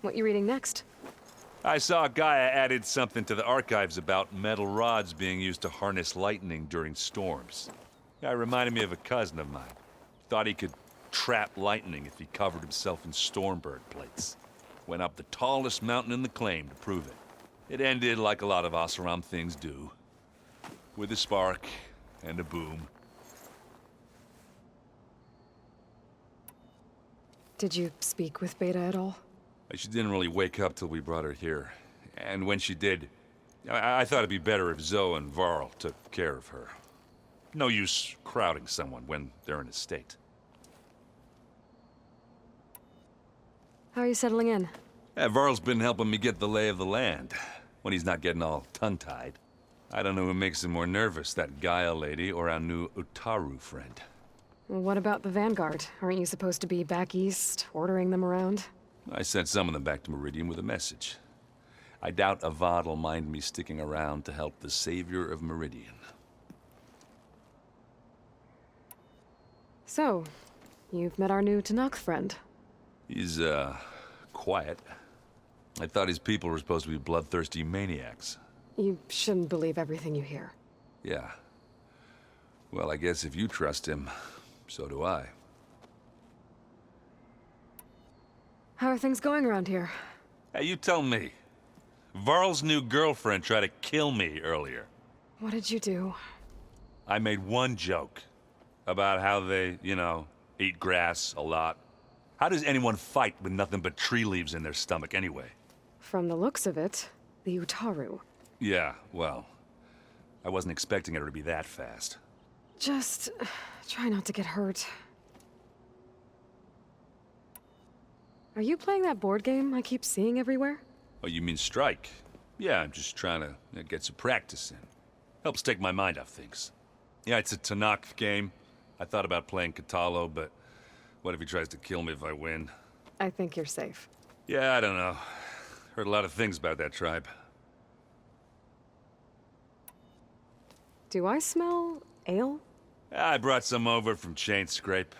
What you reading next? I saw Gaia added something to the archives about metal rods being used to harness lightning during storms. Guy reminded me of a cousin of mine. Thought he could trap lightning if he covered himself in Stormbird plates. Went up the tallest mountain in the claim to prove it. It ended like a lot of Oseram things do. With a spark and a boom. Did you speak with Beta at all? She didn't really wake up till we brought her here. And when she did, I thought it'd be better if Zoe and Varl took care of her. No use crowding someone when they're in a state. How are you settling in? Varl's been helping me get the lay of the land, when he's not getting all tongue-tied. I don't know who makes him more nervous, that Gaia lady or our new Utaru friend. What about the Vanguard? Aren't you supposed to be back east, ordering them around? I sent some of them back to Meridian with a message. I doubt Avad will mind me sticking around to help the savior of Meridian. So, you've met our new Tenakth friend. He's, quiet. I thought his people were supposed to be bloodthirsty maniacs. You shouldn't believe everything you hear. Yeah. Well, I guess if you trust him, so do I. How are things going around here? Hey, you tell me. Varl's new girlfriend tried to kill me earlier. What did you do? I made one joke about how they, eat grass a lot. How does anyone fight with nothing but tree leaves in their stomach anyway? From the looks of it, the Utaru. Yeah, well, I wasn't expecting her to be that fast. Just try not to get hurt. Are you playing that board game I keep seeing everywhere? Oh, you mean Strike? Yeah, I'm just trying to get some practice in. Helps take my mind off things. Yeah, it's a Tenakth game. I thought about playing Kotallo, but what if he tries to kill me if I win? I think you're safe. Yeah, I don't know. Heard a lot of things about that tribe. Do I smell ale? I brought some over from Chain Scrape.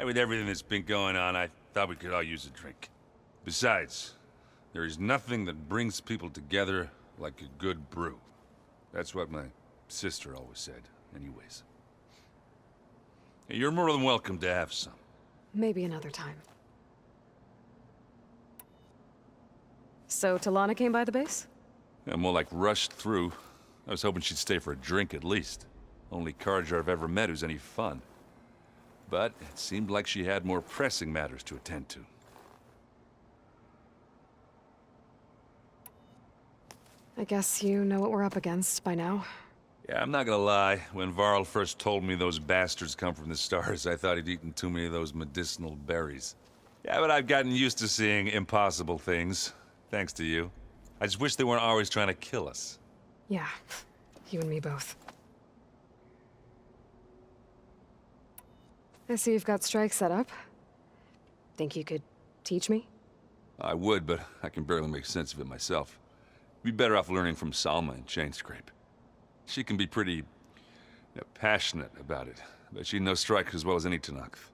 With everything that's been going on, I thought we could all use a drink. Besides, there is nothing that brings people together like a good brew. That's what my sister always said, anyways. You're more than welcome to have some. Maybe another time. So Talana came by the base? Yeah, more like rushed through. I was hoping she'd stay for a drink at least. Only Carja I've ever met who's any fun. But it seemed like she had more pressing matters to attend to. I guess you know what we're up against by now. Yeah, I'm not gonna lie. When Varl first told me those bastards come from the stars, I thought he'd eaten too many of those medicinal berries. Yeah, but I've gotten used to seeing impossible things, thanks to you. I just wish they weren't always trying to kill us. Yeah, you and me both. I see you've got Strike set up. Think you could teach me? I would, but I can barely make sense of it myself. Be better off learning from Salma and Chain Scrape. She can be pretty passionate about it, but she knows Strike as well as any Tenakth.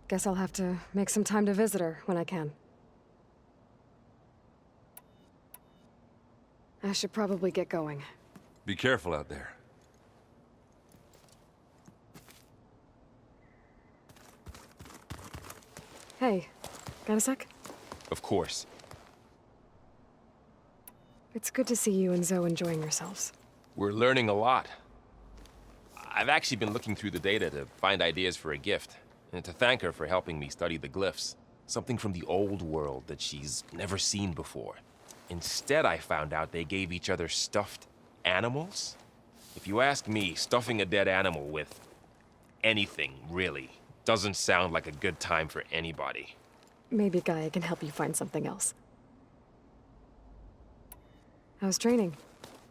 Guess I'll have to make some time to visit her when I can. I should probably get going. Be careful out there. Hey, got a sec? Of course. It's good to see you and Zoe enjoying yourselves. We're learning a lot. I've actually been looking through the data to find ideas for a gift, and to thank her for helping me study the glyphs. Something from the old world that she's never seen before. Instead, I found out they gave each other stuffed animals. If you ask me, stuffing a dead animal with anything, really, doesn't sound like a good time for anybody. Maybe Gaia can help you find something else. How's training?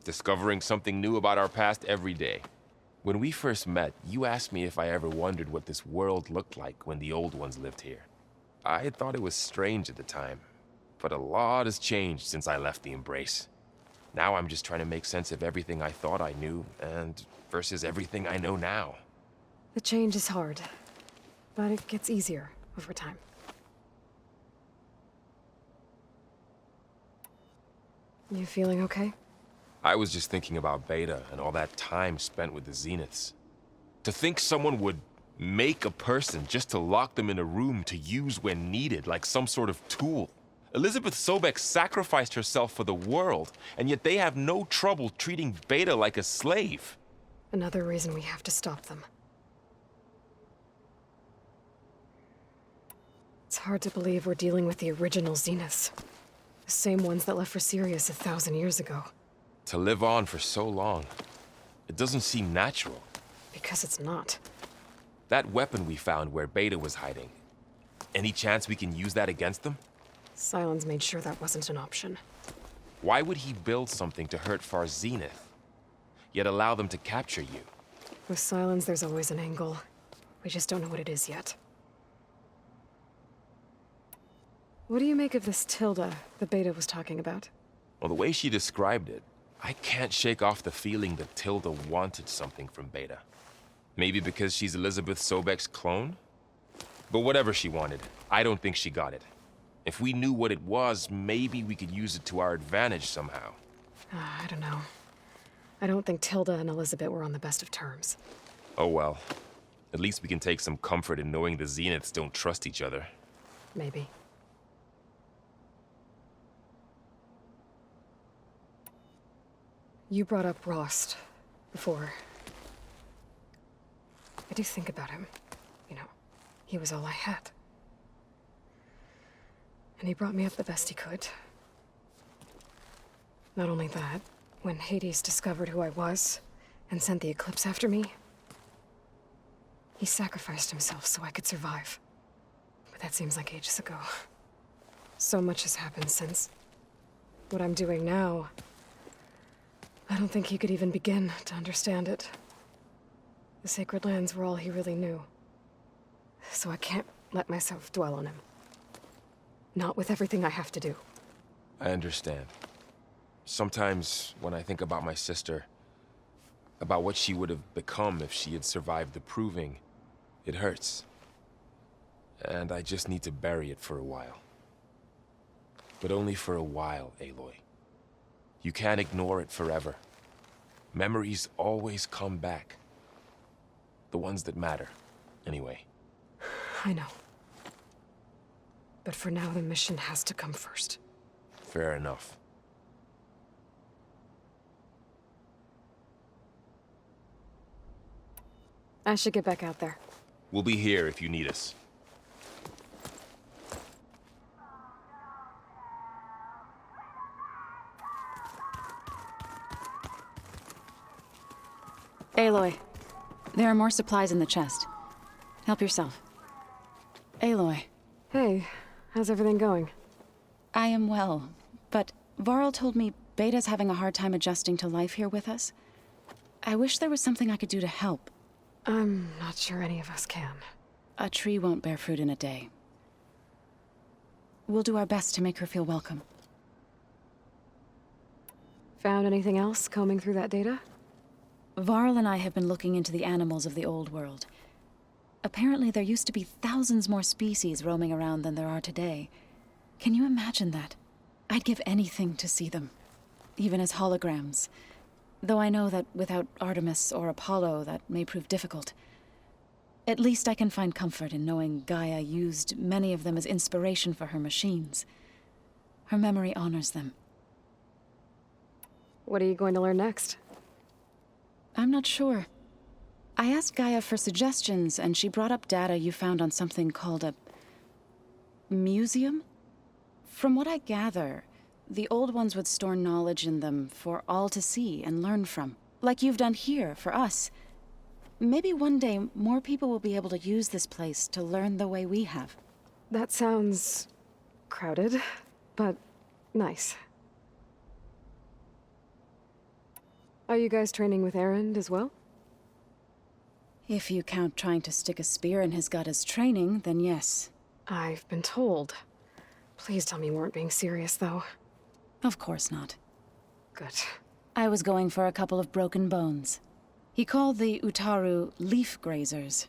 Discovering something new about our past every day. When we first met, you asked me if I ever wondered what this world looked like when the old ones lived here. I thought it was strange at the time, but a lot has changed since I left the Embrace. Now I'm just trying to make sense of everything I thought I knew, and versus everything I know now. The change is hard, but it gets easier over time. You feeling okay? I was just thinking about Beta and all that time spent with the Zeniths. To think someone would make a person just to lock them in a room to use when needed, like some sort of tool. Elizabeth Sobek sacrificed herself for the world, and yet they have no trouble treating Beta like a slave. Another reason we have to stop them. It's hard to believe we're dealing with the original Zeniths. The same ones that left for Sirius 1,000 years ago. To live on for so long, it doesn't seem natural. Because it's not. That weapon we found where Beta was hiding, any chance we can use that against them? Sylens made sure that wasn't an option. Why would he build something to hurt Far Zenith, yet allow them to capture you? With Sylens, there's always an angle. We just don't know what it is yet. What do you make of this Tilda the Beta was talking about? Well, the way she described it, I can't shake off the feeling that Tilda wanted something from Beta. Maybe because she's Elizabeth Sobek's clone? But whatever she wanted, I don't think she got it. If we knew what it was, maybe we could use it to our advantage somehow. I don't know. I don't think Tilda and Elizabeth were on the best of terms. Oh well. At least we can take some comfort in knowing the Zeniths don't trust each other. Maybe. You brought up Rost before. I do think about him. You know, he was all I had. And he brought me up the best he could. Not only that, when Hades discovered who I was and sent the Eclipse after me, he sacrificed himself so I could survive. But that seems like ages ago. So much has happened since. What I'm doing now, I don't think he could even begin to understand it. The Sacred Lands were all he really knew. So I can't let myself dwell on him. Not with everything I have to do. I understand. Sometimes, when I think about my sister, about what she would have become if she had survived the Proving, it hurts. And I just need to bury it for a while. But only for a while, Aloy. You can't ignore it forever. Memories always come back. The ones that matter, anyway. I know. But for now, the mission has to come first. Fair enough. I should get back out there. We'll be here if you need us. Aloy, there are more supplies in the chest. Help yourself. Aloy, Hey, how's everything going? I am well, but Varl told me Beta's having a hard time adjusting to life here with us. I wish there was something I could do to help. I'm not sure any of us can. A tree won't bear fruit in a day. We'll do our best to make her feel welcome. Found anything else combing through that data? Varl and I have been looking into the animals of the old world. Apparently there used to be thousands more species roaming around than there are today. Can you imagine that? I'd give anything to see them, even as holograms. Though I know that without Artemis or Apollo, that may prove difficult. At least I can find comfort in knowing Gaia used many of them as inspiration for her machines. Her memory honors them. What are you going to learn next? I'm not sure. I asked Gaia for suggestions, and she brought up data you found on something called a museum? From what I gather, the old ones would store knowledge in them for all to see and learn from. Like you've done here, for us. Maybe one day, more people will be able to use this place to learn the way we have. That sounds crowded, but nice. Are you guys training with Erend as well? If you count trying to stick a spear in his gut as training, then yes. I've been told. Please tell me you weren't being serious, though. Of course not. Good. I was going for a couple of broken bones. He called the Utaru leaf grazers.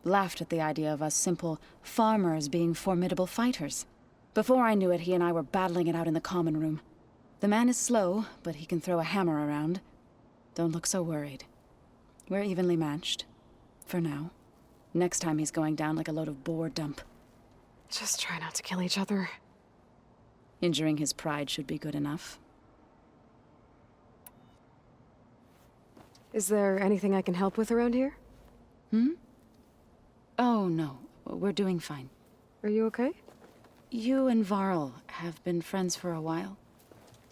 Laughed at the idea of us simple farmers being formidable fighters. Before I knew it, he and I were battling it out in the common room. The man is slow, but he can throw a hammer around. Don't look so worried. We're evenly matched. For now. Next time he's going down like a load of boar dump. Just try not to kill each other. Injuring his pride should be good enough. Is there anything I can help with around here? Oh, no. We're doing fine. Are you okay? You and Varl have been friends for a while.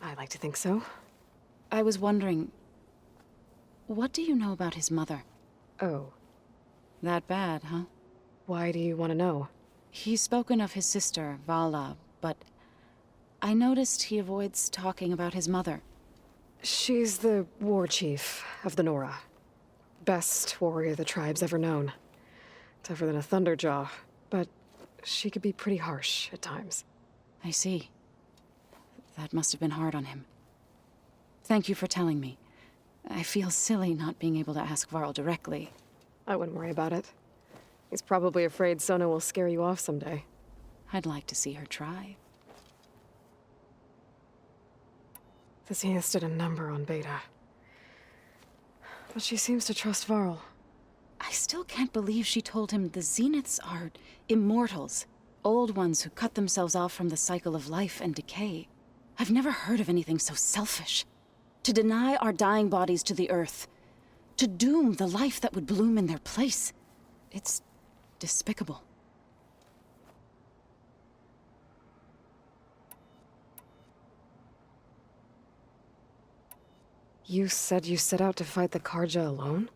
I like to think so. I was wondering... what do you know about his mother? Oh, That bad, huh? why do you want to know? He's spoken of his sister, Vala, but... I noticed he avoids talking about his mother. She's the war chief of the Nora. Best warrior the tribe's ever known. Tougher than a Thunderjaw, but she could be pretty harsh at times. I see. That must have been hard on him. Thank you for telling me. I feel silly not being able to ask Varl directly. I wouldn't worry about it. He's probably afraid Sona will scare you off someday. I'd like to see her try. The Zeniths did a number on Beta. But she seems to trust Varl. I still can't believe she told him the Zeniths are immortals. Old ones who cut themselves off from the cycle of life and decay. I've never heard of anything so selfish. To deny our dying bodies to the earth. To doom the life that would bloom in their place. It's despicable. You said you set out to fight the Karja alone?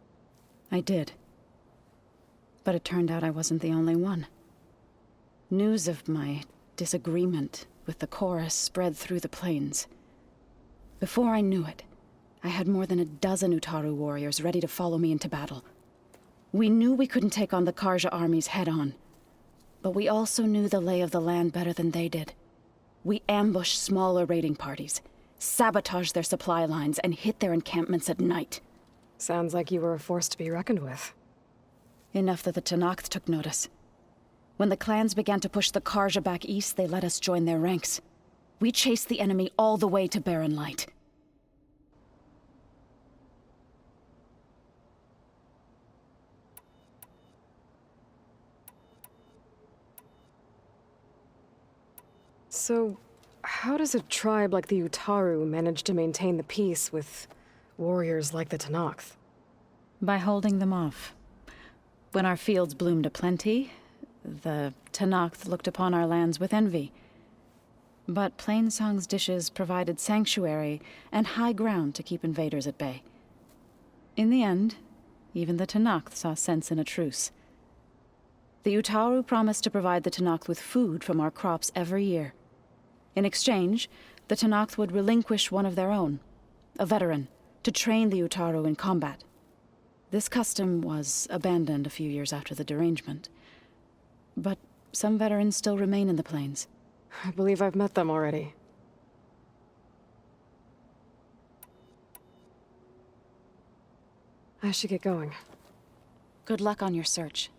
I did. But it turned out I wasn't the only one. News of my disagreement with the chorus spread through the plains. Before I knew it, I had more than a dozen Utaru warriors ready to follow me into battle. We knew we couldn't take on the Karja armies head-on. But we also knew the lay of the land better than they did. We ambushed smaller raiding parties, sabotaged their supply lines, and hit their encampments at night. Sounds like you were a force to be reckoned with. Enough that the Tenakth took notice. When the clans began to push the Karja back east, they let us join their ranks. We chased the enemy all the way to Barren Light. So, how does a tribe like the Utaru manage to maintain the peace with warriors like the Tenakth? By holding them off. When our fields bloomed aplenty, the Tenakth looked upon our lands with envy. But Plainsong's dishes provided sanctuary and high ground to keep invaders at bay. In the end, even the Tenakth saw sense in a truce. The Utaru promised to provide the Tenakth with food from our crops every year. In exchange, the Tenakth would relinquish one of their own, a veteran, to train the Utaru in combat. This custom was abandoned a few years after the derangement. But some veterans still remain in the plains. I believe I've met them already. I should get going. Good luck on your search.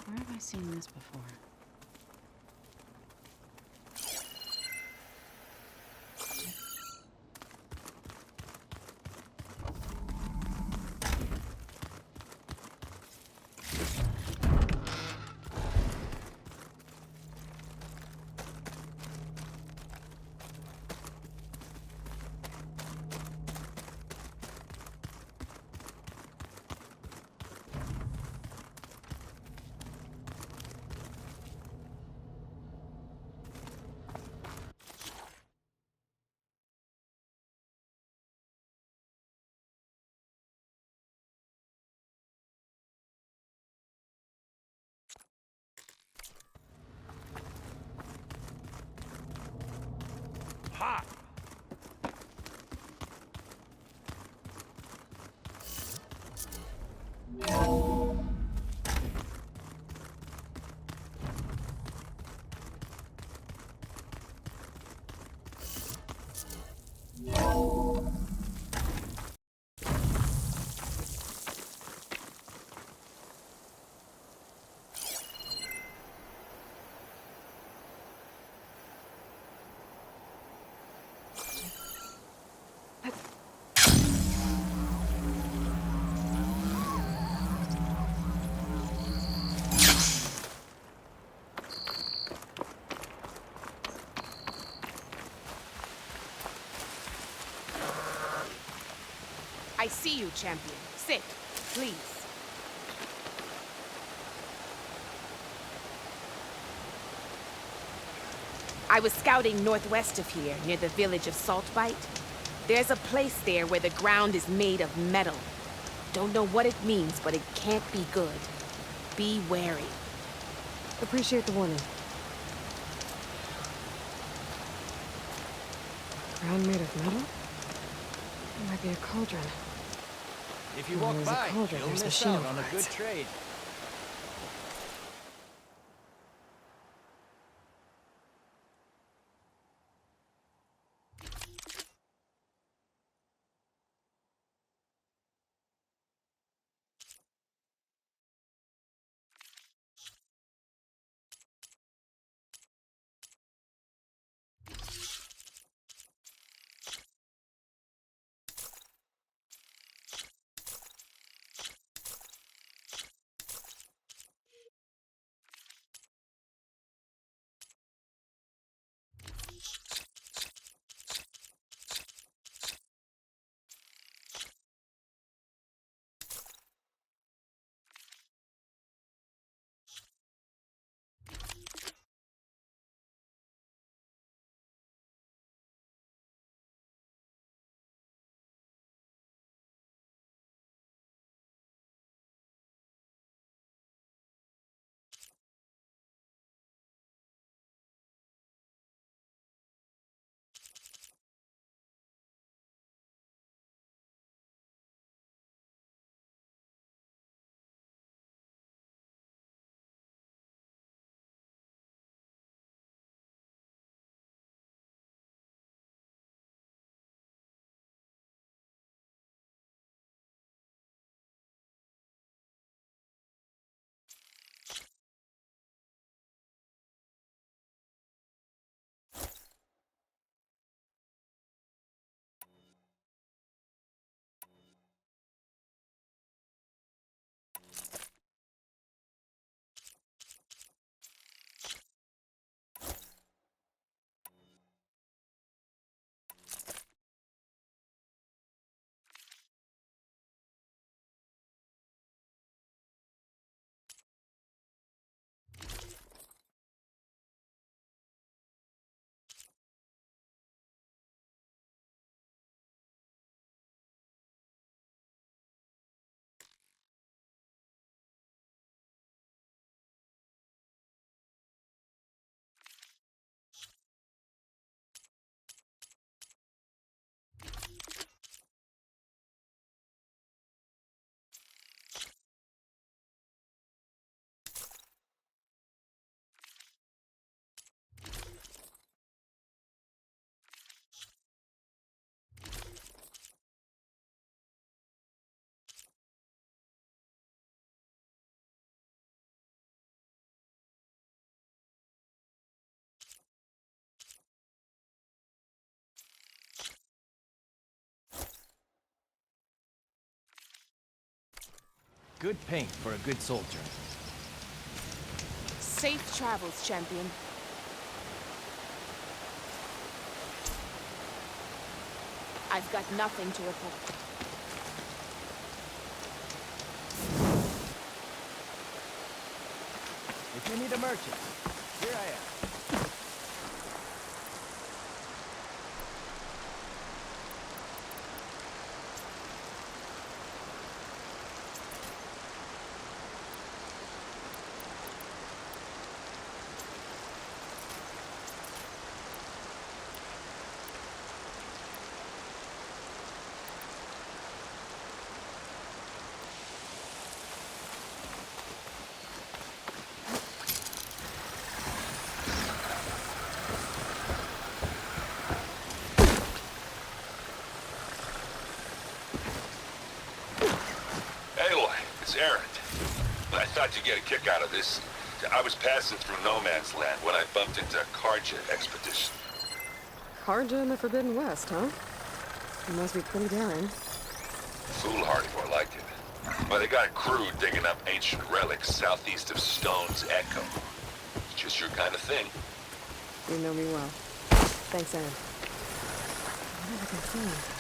Where have I seen this before? I see you, champion. Sit, please. I was scouting northwest of here, near the village of Saltbite. There's a place there where the ground is made of metal. Don't know what it means, but it can't be good. Be wary. Appreciate the warning. Ground made of metal? It might be a cauldron. If you When walk there's a by, cauldron, you'll there's miss machine out on a good overrides. trade. Good paint for a good soldier. Safe travels, champion. I've got nothing to report. If you need a merchant, here I am. Errand. I thought you'd get a kick out of this. I was passing through no man's land when I bumped into a Karja expedition. Karja in the Forbidden West, huh? You must be pretty daring. Foolhardy, more like it. Well, they got a crew digging up ancient relics southeast of Stone's Echo. It's just your kind of thing. You know me well. Thanks, Aaron. What have I been feeling?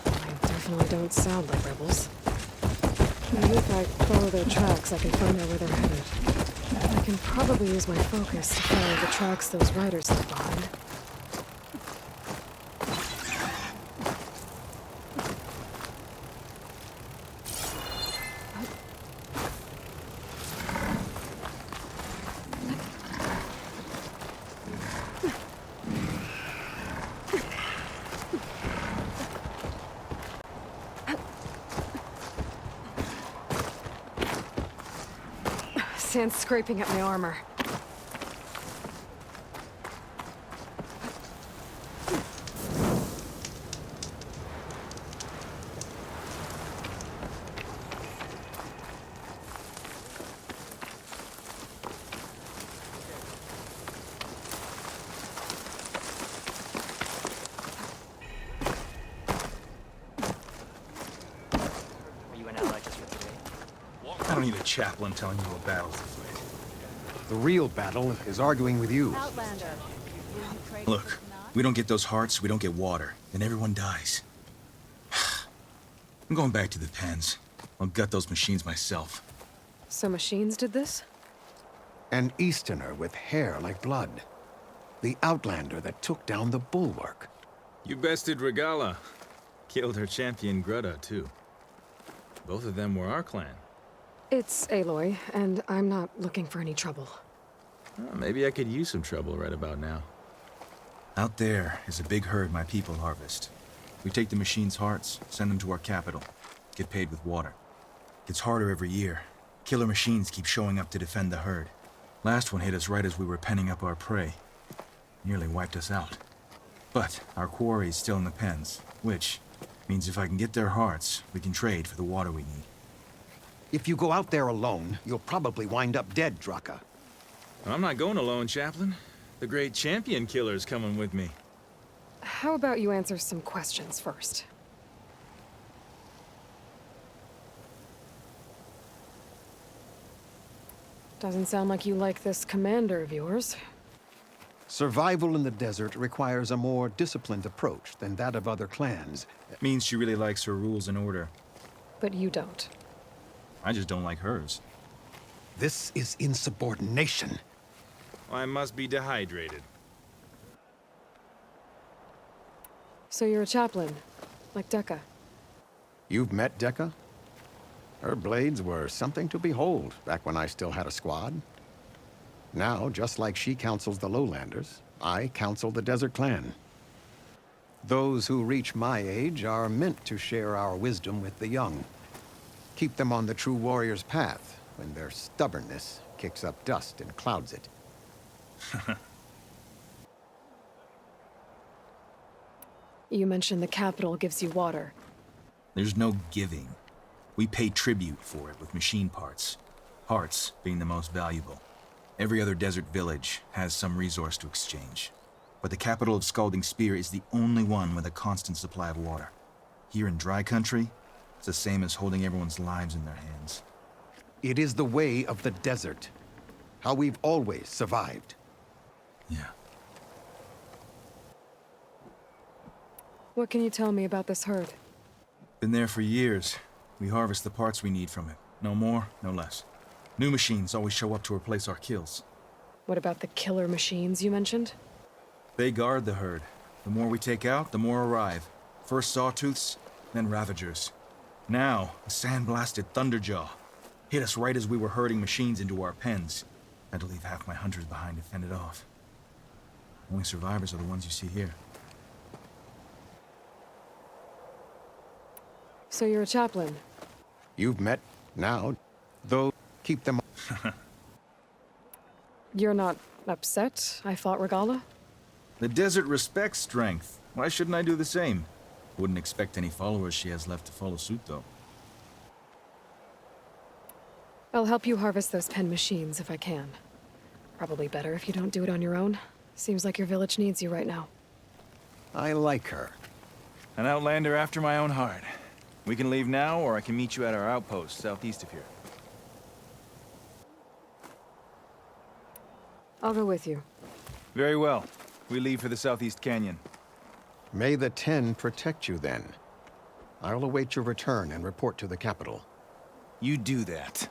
They definitely don't sound like rebels. Maybe if I follow their tracks, I can find out where they're headed. I can probably use my focus to follow the tracks those riders left behind. Sand's scraping at my armor. I don't need a chaplain telling you what battles to fight. The real battle is arguing with you. Look, we don't get those hearts, we don't get water, then everyone dies. I'm going back to the pens. I'll gut those machines myself. So machines did this? An Easterner with hair like blood. The Outlander that took down the Bulwark. You bested Regala. Killed her champion Greta, too. Both of them were our clan. It's Aloy, and I'm not looking for any trouble. Well, maybe I could use some trouble right about now. Out there is a big herd my people harvest. We take the machines' hearts, send them to our capital, get paid with water. Gets harder every year. Killer machines keep showing up to defend the herd. Last one hit us right as we were penning up our prey. Nearly wiped us out. But our quarry is still in the pens, which means if I can get their hearts, we can trade for the water we need. If you go out there alone, you'll probably wind up dead, Draka. I'm not going alone, Chaplain. The great champion killer's coming with me. How about you answer some questions first? Doesn't sound like you like this commander of yours. Survival in the desert requires a more disciplined approach than that of other clans. Means she really likes her rules and order. But you don't. I just don't like hers. This is insubordination. I must be dehydrated. So you're a chaplain, like Dekka. You've met Dekka? Her blades were something to behold back when I still had a squad. Now, just like she counsels the Lowlanders, I counsel the Desert Clan. Those who reach my age are meant to share our wisdom with the young. Keep them on the true warrior's path when their stubbornness kicks up dust and clouds it. You mentioned the capital gives you water. There's no giving. We pay tribute for it with machine parts. Hearts being the most valuable. Every other desert village has some resource to exchange. But the capital of Scalding Spear is the only one with a constant supply of water. Here in dry country, it's the same as holding everyone's lives in their hands. It is the way of the desert. How we've always survived. Yeah. What can you tell me about this herd? Been there for years. We harvest the parts we need from it. No more, no less. New machines always show up to replace our kills. What about the killer machines you mentioned? They guard the herd. The more we take out, the more arrive. First Sawtooths, then Ravagers. Now, a sandblasted Thunderjaw. Hit us right as we were herding machines into our pens. Had to leave half my hunters behind to fend it off. Only survivors are the ones you see here. So you're a chaplain? You've met now, though keep them. You're not upset I fought Regala? The desert respects strength. Why shouldn't I do the same? Wouldn't expect any followers she has left to follow suit, though. I'll help you harvest those pen machines if I can. Probably better if you don't do it on your own. Seems like your village needs you right now. I like her. An outlander after my own heart. We can leave now, or I can meet you at our outpost southeast of here. I'll go with you. Very well. We leave for the Southeast Canyon. May the Ten protect you then. I'll await your return and report to the capital. You do that.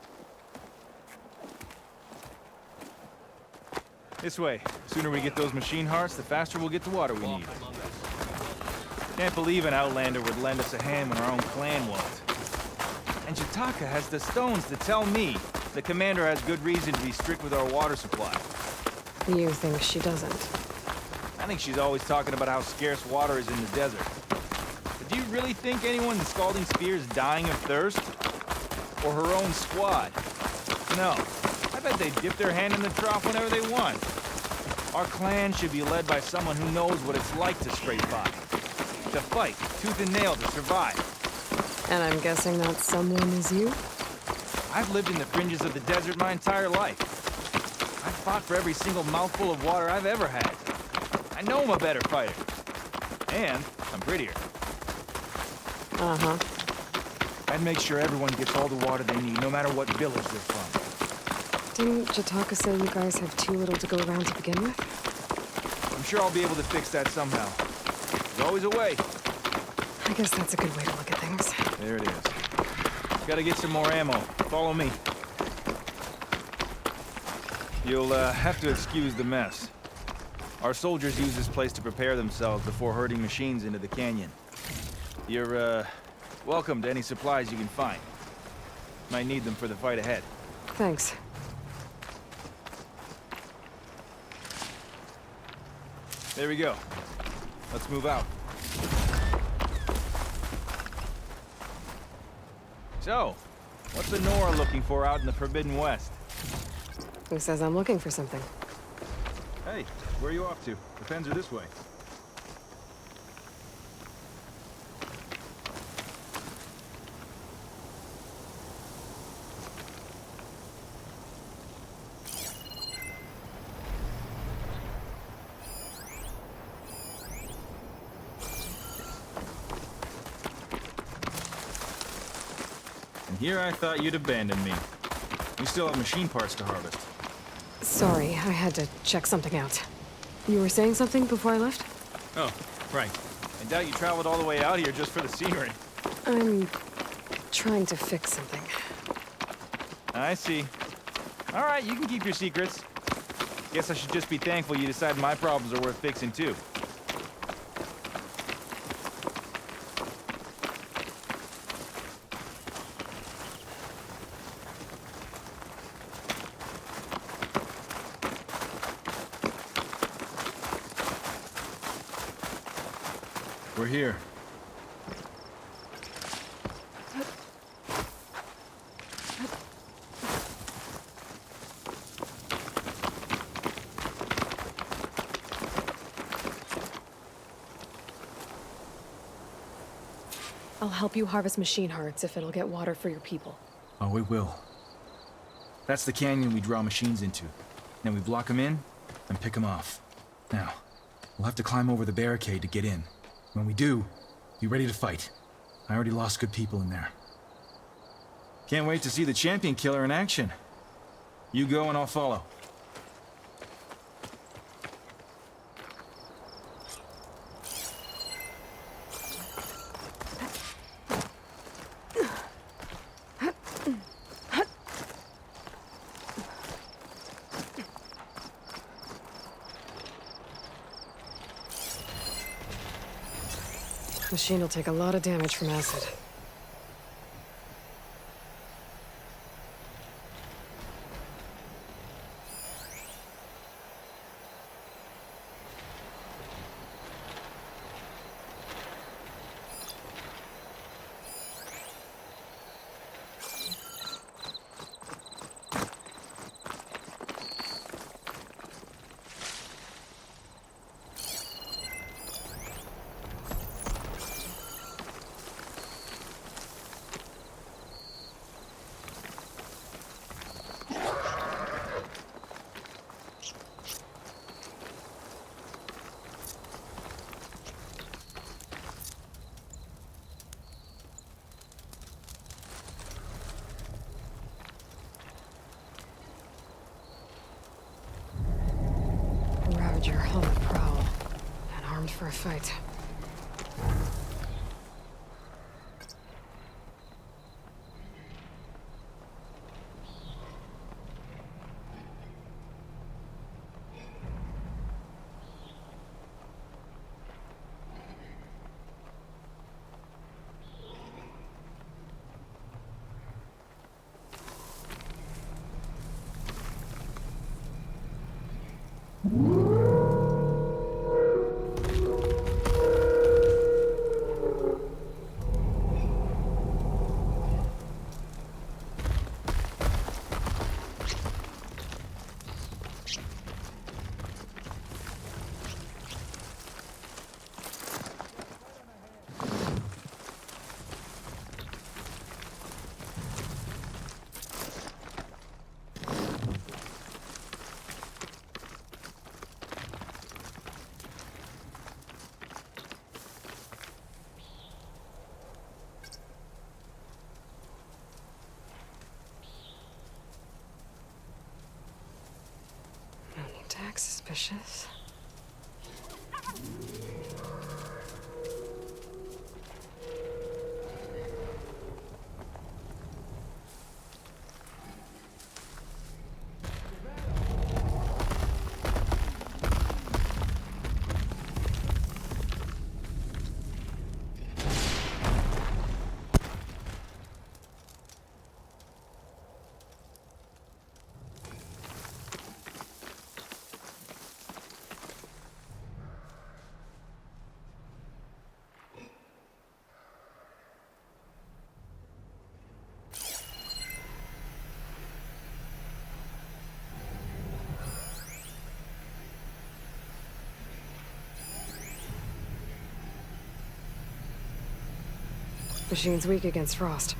This way. The sooner we get those machine hearts, the faster we'll get the water we need. Can't believe an Outlander would lend us a hand when our own clan won't. And Jataka has the stones to tell me the commander has good reason to be strict with our water supply. You think she doesn't? I think she's always talking about how scarce water is in the desert. But do you really think anyone in Scalding Spear is dying of thirst? Or her own squad? No. I bet they dip their hand in the trough whenever they want. Our clan should be led by someone who knows what it's like to scrape by. To fight, tooth and nail to survive. And I'm guessing that someone is you? I've lived in the fringes of the desert my entire life. I've fought for every single mouthful of water I've ever had. I know I'm a better fighter. And I'm prettier. Uh-huh. I'd make sure everyone gets all the water they need, no matter what village they're from. Didn't Jataka say you guys have too little to go around to begin with? I'm sure I'll be able to fix that somehow. There's always a way. I guess that's a good way to look at things. There it is. Gotta get some more ammo. Follow me. You'll have to excuse the mess. Our soldiers use this place to prepare themselves before herding machines into the canyon. You're, welcome to any supplies you can find. Might need them for the fight ahead. Thanks. There we go. Let's move out. So, what's the Nora looking for out in the Forbidden West? Who says I'm looking for something? Hey, where are you off to? The pens are this way. And here I thought you'd abandon me. You still have machine parts to harvest. Sorry, I had to check something out. You were saying something before I left? Oh, right. I doubt you traveled all the way out here just for the scenery. I'm trying to fix something. I see. All right, you can keep your secrets. Guess I should just be thankful you decided my problems are worth fixing, too. We're here. I'll help you harvest machine hearts if it'll get water for your people. Oh, it will. That's the canyon we draw machines into. Then we block them in and pick them off. Now, we'll have to climb over the barricade to get in. When we do, be ready to fight. I already lost good people in there. Can't wait to see the champion killer in action. You go and I'll follow. Machine will take a lot of damage from acid. Ravager on the prowl, and armed for a fight. looks suspicious. Machine's weak against frost.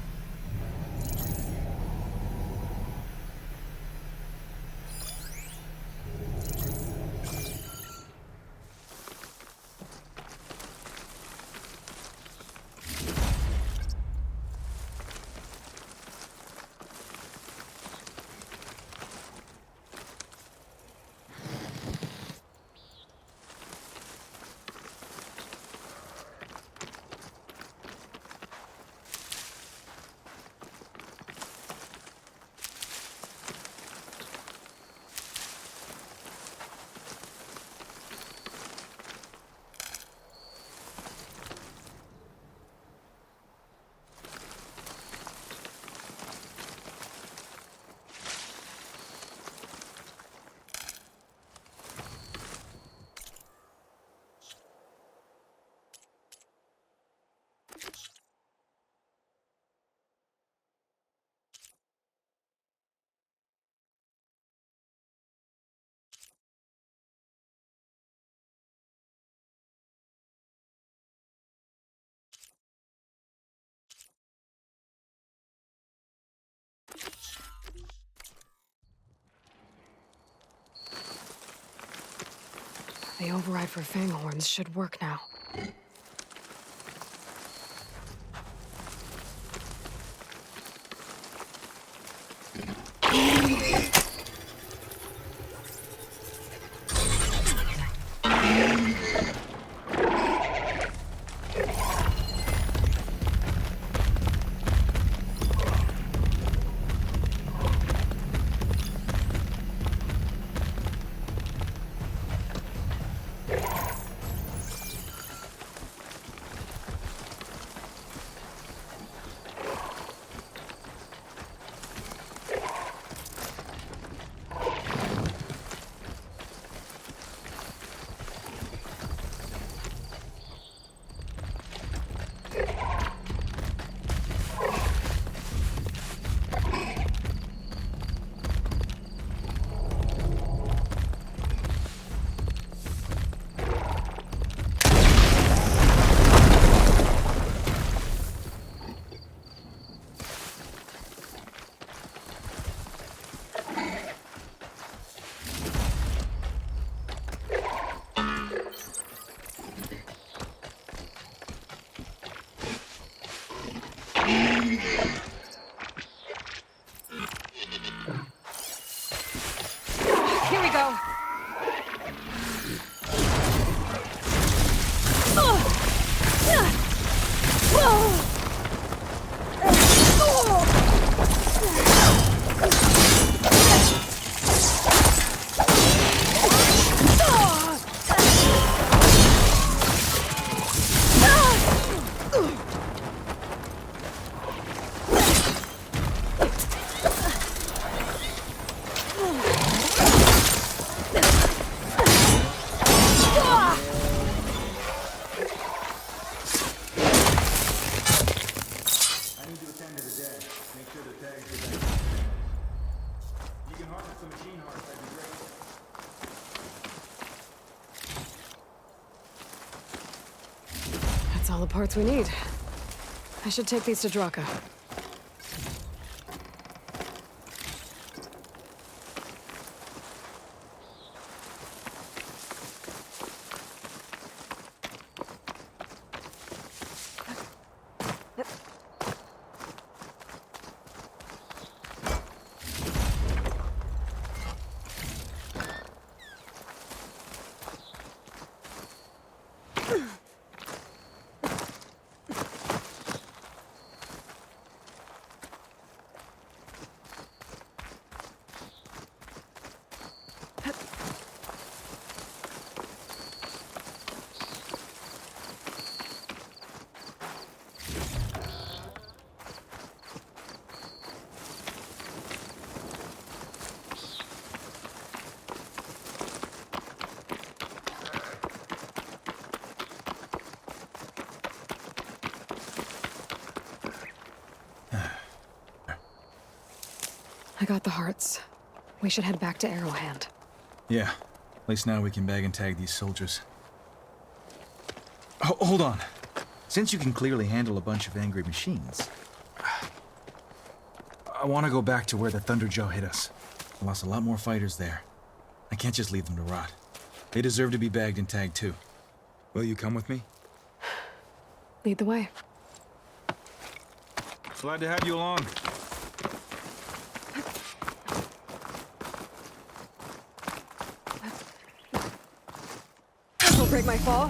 The override for Fanghorns should work now. Here we go. That's all the parts we need. I should take these to Draka. I got the hearts. We should head back to Arrowhand. Yeah. At least now we can bag and tag these soldiers. Hold on. Since you can clearly handle a bunch of angry machines, I want to go back to where the Thunderjaw hit us. I lost a lot more fighters there. I can't just leave them to rot. They deserve to be bagged and tagged too. Will you come with me? Lead the way. Glad to have you along. Don't break my fall.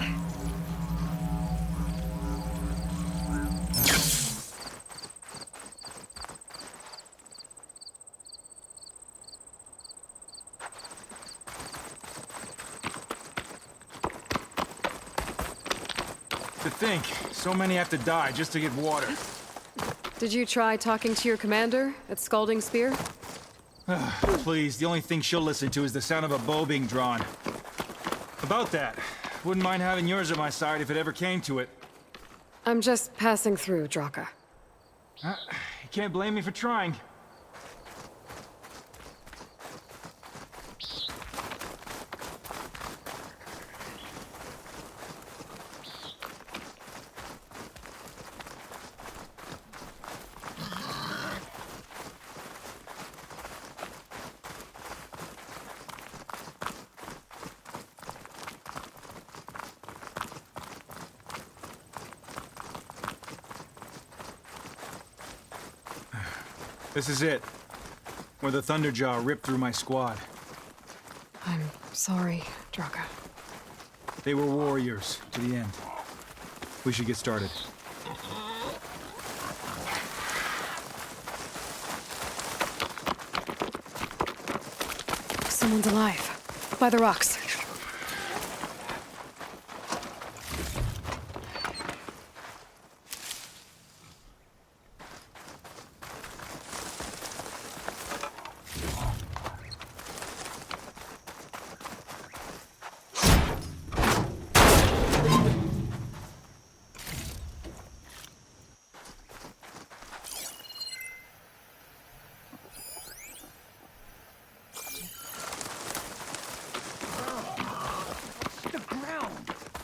To think, so many have to die just to get water. Did you try talking to your commander at Scalding Spear? Please, the only thing she'll listen to is the sound of a bow being drawn. About that, wouldn't mind having yours at my side if it ever came to it. I'm just passing through, Draka. You can't blame me for trying. This is it. Where the Thunderjaw ripped through my squad. I'm sorry, Draka. They were warriors to the end. We should get started. Someone's alive. By the rocks.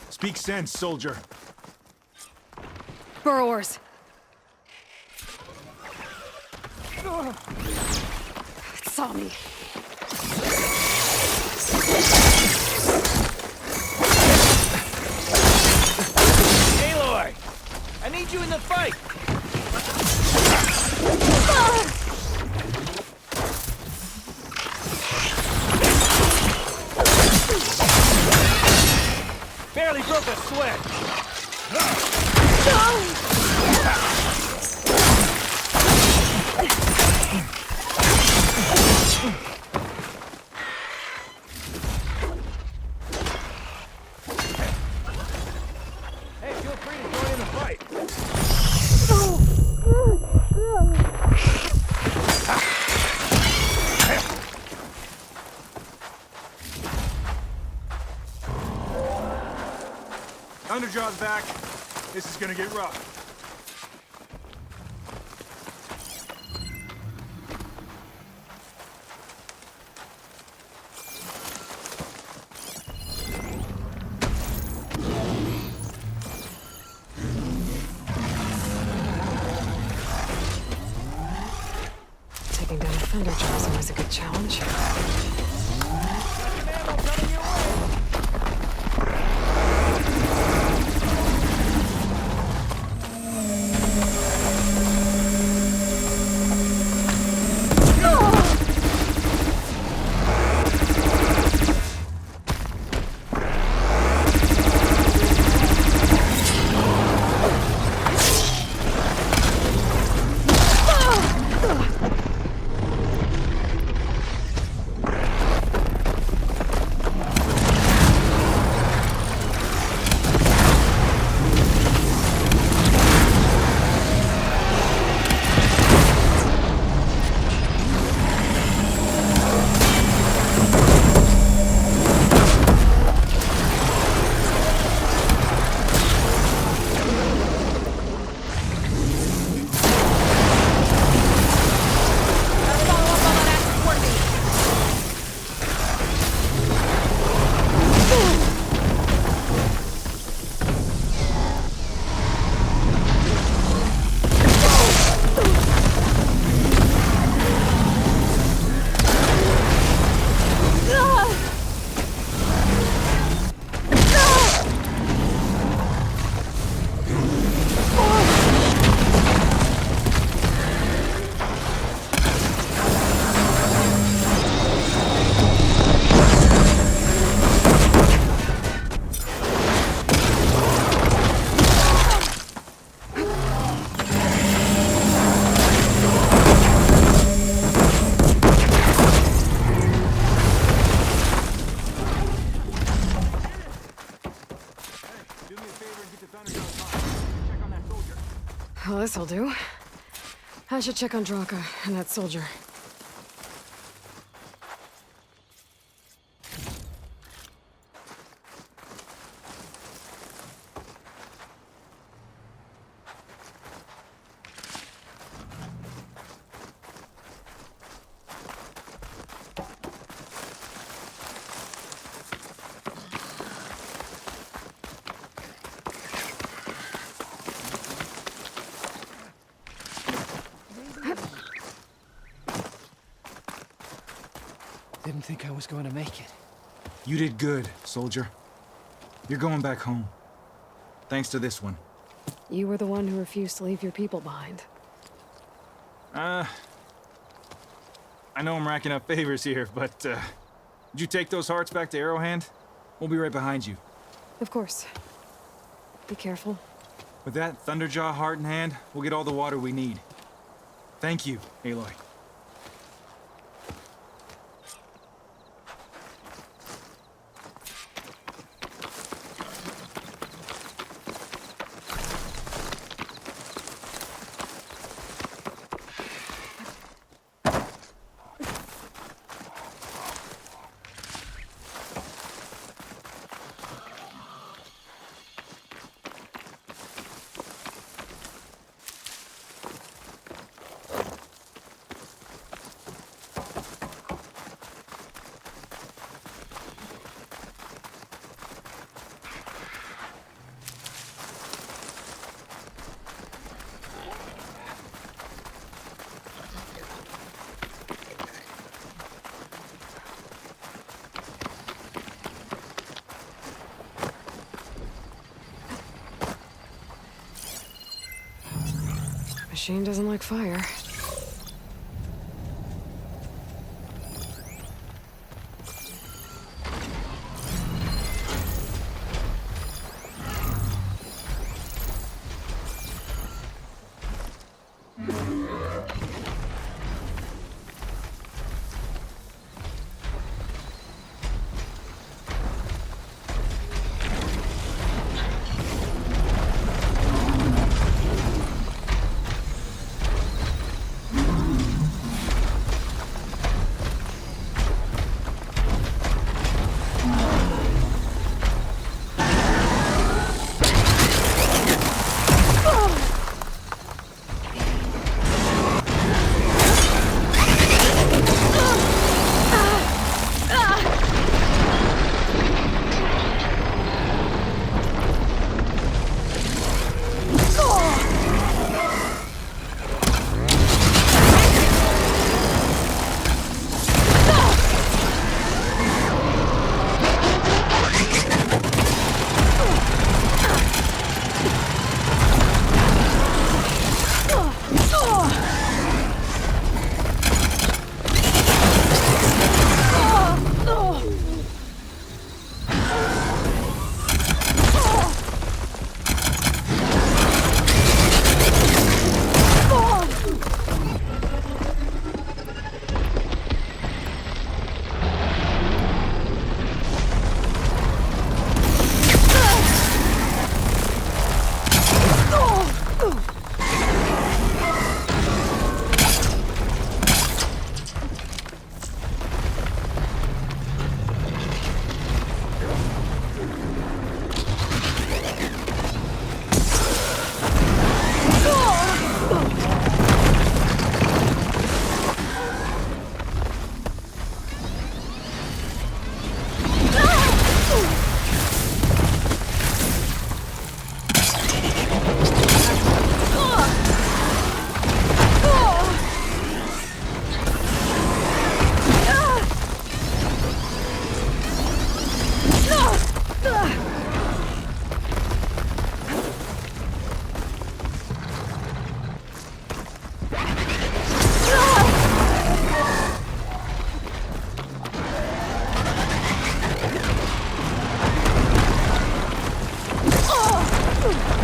Speak sense, soldier. Burrowers. It saw me. Aloy! I need you in the fight! Barely broke a sweat! Hey, feel free to join in the fight! Thunderjaw's back. This is gonna get rough. Taking down the Thunderjaw is always a good challenge. Well, this'll do. I should check on Draka and that soldier. Didn't think I was going to make it. You did good, soldier. You're going back home. Thanks to this one. You were the one who refused to leave your people behind. I know I'm racking up favors here, but, did you take those hearts back to Arrowhand? We'll be right behind you. Of course. Be careful. With that Thunderjaw heart in hand, we'll get all the water we need. Thank you, Aloy. Machine doesn't like fire. Ugh!